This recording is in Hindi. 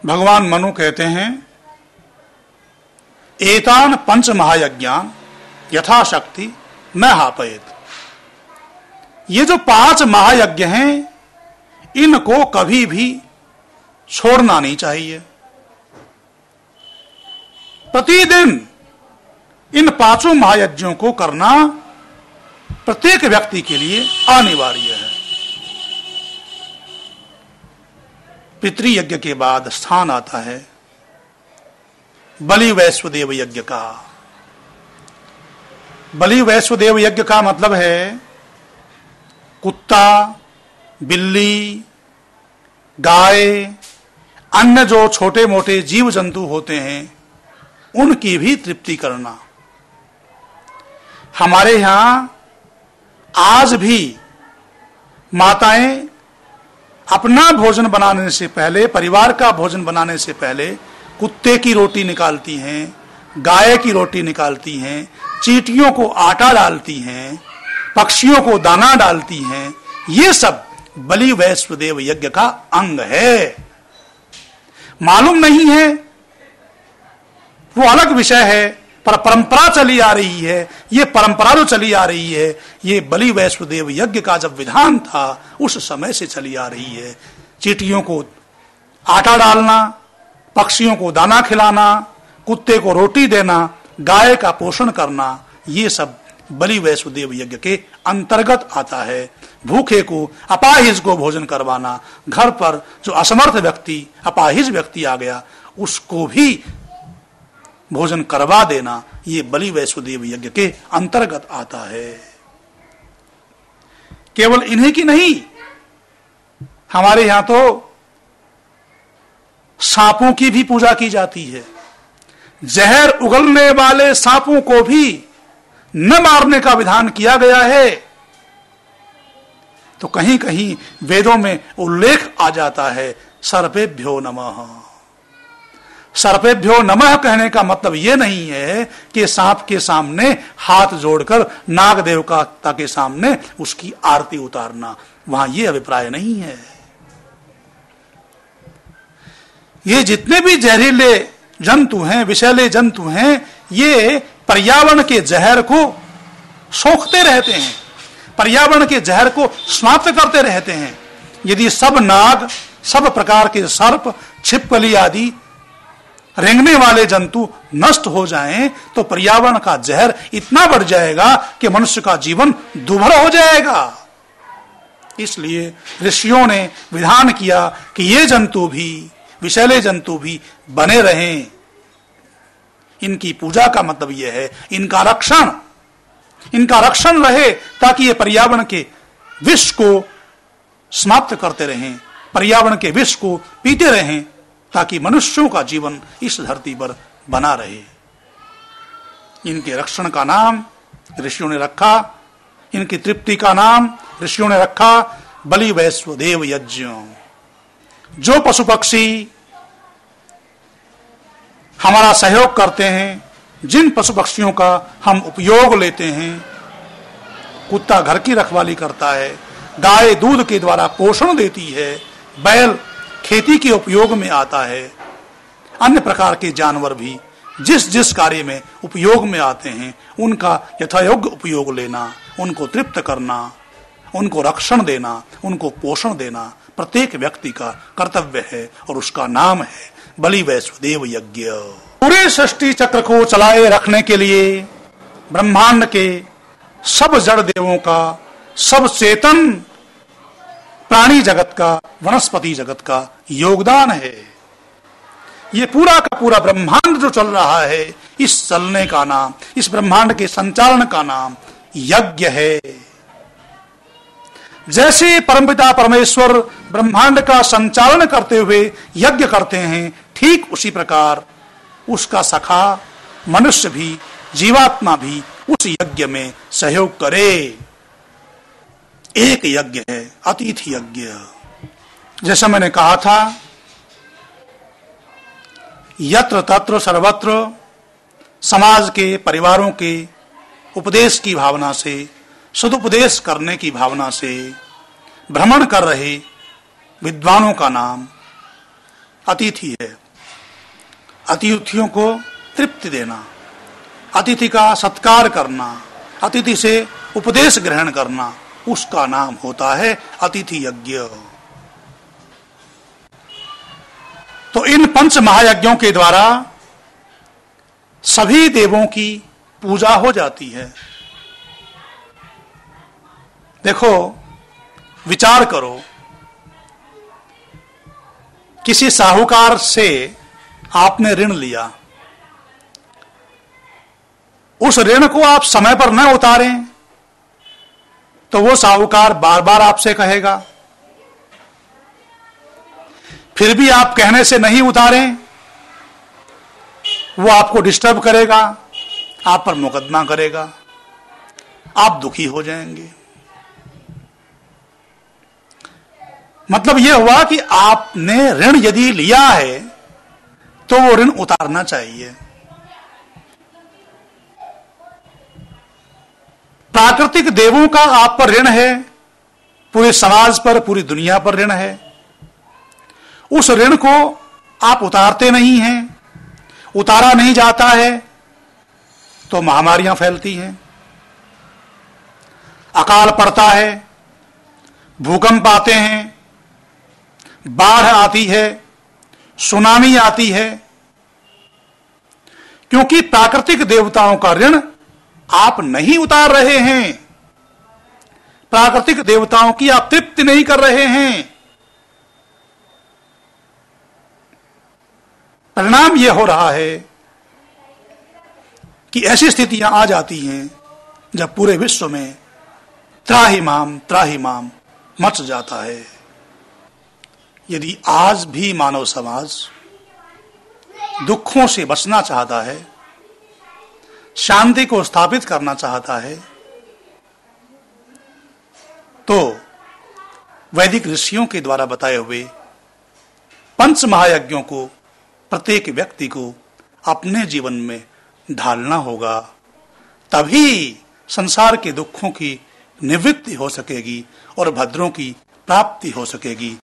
भगवान मनु कहते हैं, एतान पंच महायज्ञान यथाशक्ति न हापयेत। ये जो 5 महायज्ञ हैं, इनको कभी भी छोड़ना नहीं चाहिए। प्रतिदिन इन 5 महायज्ञों को करना प्रत्येक व्यक्ति के लिए अनिवार्य है। पितृयज्ञ के बाद स्थान आता है बलि वैश्वदेव यज्ञ का। बलि वैश्वदेव यज्ञ का मतलब है कुत्ता, बिल्ली, गाय, अन्य जो छोटे मोटे जीव जंतु होते हैं, उनकी भी तृप्ति करना। हमारे यहां आज भी माताएं अपना भोजन बनाने से पहले, परिवार का भोजन बनाने से पहले कुत्ते की रोटी निकालती हैं, गाय की रोटी निकालती हैं, चींटियों को आटा डालती हैं, पक्षियों को दाना डालती हैं। ये सब बलि वैश्वदेव यज्ञ का अंग है। मालूम नहीं है वो अलग विषय है, पर परंपरा चली आ रही है। ये परंपरा जो चली आ रही है, ये बलि वैश्वदेव यज्ञ का जब विधान था उस समय से चली आ रही है। चींटियों को आटा डालना, पक्षियों को दाना खिलाना, कुत्ते को रोटी देना, गाय का पोषण करना, ये सब बलि वैश्वदेव यज्ञ के अंतर्गत आता है। भूखे को, अपाहिज को भोजन करवाना, घर पर जो असमर्थ व्यक्ति, अपाहिज व्यक्ति आ गया, उसको भी भोजन करवा देना, ये बलि वैश्वदेव यज्ञ के अंतर्गत आता है। केवल इन्हीं की नहीं, हमारे यहां तो सांपों की भी पूजा की जाती है। जहर उगलने वाले सांपों को भी न मारने का विधान किया गया है। तो कहीं कहीं वेदों में उल्लेख आ जाता है, सर्पेभ्यो नमः। सर्पेभ्यो नमः कहने का मतलब यह नहीं है कि सांप के सामने हाथ जोड़कर नाग देवता के सामने उसकी आरती उतारना, वहां यह अभिप्राय नहीं है। ये जितने भी जहरीले जंतु हैं, विषैले जंतु हैं, ये पर्यावरण के जहर को सोखते रहते हैं, पर्यावरण के जहर को समाप्त करते रहते हैं। यदि सब नाग, सब प्रकार के सर्प, छिपकली आदि रेंगने वाले जंतु नष्ट हो जाएं, तो पर्यावरण का जहर इतना बढ़ जाएगा कि मनुष्य का जीवन दुभर हो जाएगा। इसलिए ऋषियों ने विधान किया कि ये जंतु भी, विषैले जंतु भी बने रहें। इनकी पूजा का मतलब यह है इनका रक्षण रहे, ताकि ये पर्यावरण के विष को समाप्त करते रहें, पर्यावरण के विष को पीते रहें, ताकि मनुष्यों का जीवन इस धरती पर बना रहे। इनके रक्षण का नाम ऋषियों ने रखा, इनकी तृप्ति का नाम ऋषियों ने रखा बलि वैश्वदेव यज्ञ। जो पशु पक्षी हमारा सहयोग करते हैं, जिन पशु पक्षियों का हम उपयोग लेते हैं, कुत्ता घर की रखवाली करता है, गाय दूध के द्वारा पोषण देती है, बैल खेती के उपयोग में आता है, अन्य प्रकार के जानवर भी जिस जिस कार्य में उपयोग में आते हैं, उनका यथायोग्य उपयोग लेना, उनको तृप्त करना, उनको रक्षण देना, उनको पोषण देना प्रत्येक व्यक्ति का कर्तव्य है, और उसका नाम है बलि वैश्वदेव यज्ञ। पूरे सृष्टि चक्र को चलाए रखने के लिए ब्रह्मांड के सब जड़ देवों का, सब चेतन प्राणी जगत का, वनस्पति जगत का योगदान है। ये पूरा का पूरा ब्रह्मांड जो चल रहा है, इस चलने का नाम, इस ब्रह्मांड के संचालन का नाम यज्ञ है। जैसे परमपिता परमेश्वर ब्रह्मांड का संचालन करते हुए यज्ञ करते हैं, ठीक उसी प्रकार उसका सखा मनुष्य भी, जीवात्मा भी उस यज्ञ में सहयोग करे। एक यज्ञ है अतिथि यज्ञ। जैसा मैंने कहा था, यत्र तत्र सर्वत्र समाज के, परिवारों के उपदेश की भावना से, सदुपदेश करने की भावना से भ्रमण कर रहे विद्वानों का नाम अतिथि है। अतिथियों को तृप्ति देना, अतिथि का सत्कार करना, अतिथि से उपदेश ग्रहण करना, उसका नाम होता है अतिथि यज्ञ। तो इन पंच महायज्ञों के द्वारा सभी देवों की पूजा हो जाती है। देखो, विचार करो, किसी साहूकार से आपने ऋण लिया, उस ऋण को आप समय पर न उतारें तो वो साहूकार बार बार आपसे कहेगा, फिर भी आप कहने से नहीं उतारें, वो आपको डिस्टर्ब करेगा, आप पर मुकदमा करेगा, आप दुखी हो जाएंगे। मतलब यह हुआ कि आपने ऋण यदि लिया है तो वो ऋण उतारना चाहिए। प्राकृतिक देवों का आप पर ऋण है, पूरे समाज पर, पूरी दुनिया पर ऋण है। उस ऋण को आप उतारते नहीं हैं, उतारा नहीं जाता है तो महामारियां फैलती हैं, अकाल पड़ता है, भूकंप आते हैं, बाढ़ आती है, सुनामी आती है, क्योंकि प्राकृतिक देवताओं का ऋण आप नहीं उतार रहे हैं, प्राकृतिक देवताओं की आप तृप्ति नहीं कर रहे हैं। परिणाम यह हो रहा है कि ऐसी स्थितियां आ जाती हैं जब पूरे विश्व में त्राहिमाम मच जाता है। यदि आज भी मानव समाज दुखों से बचना चाहता है, शांति को स्थापित करना चाहता है, तो वैदिक ऋषियों के द्वारा बताए हुए पंच महायज्ञों को प्रत्येक व्यक्ति को अपने जीवन में ढालना होगा, तभी संसार के दुखों की निवृत्ति हो सकेगी और भद्रों की प्राप्ति हो सकेगी।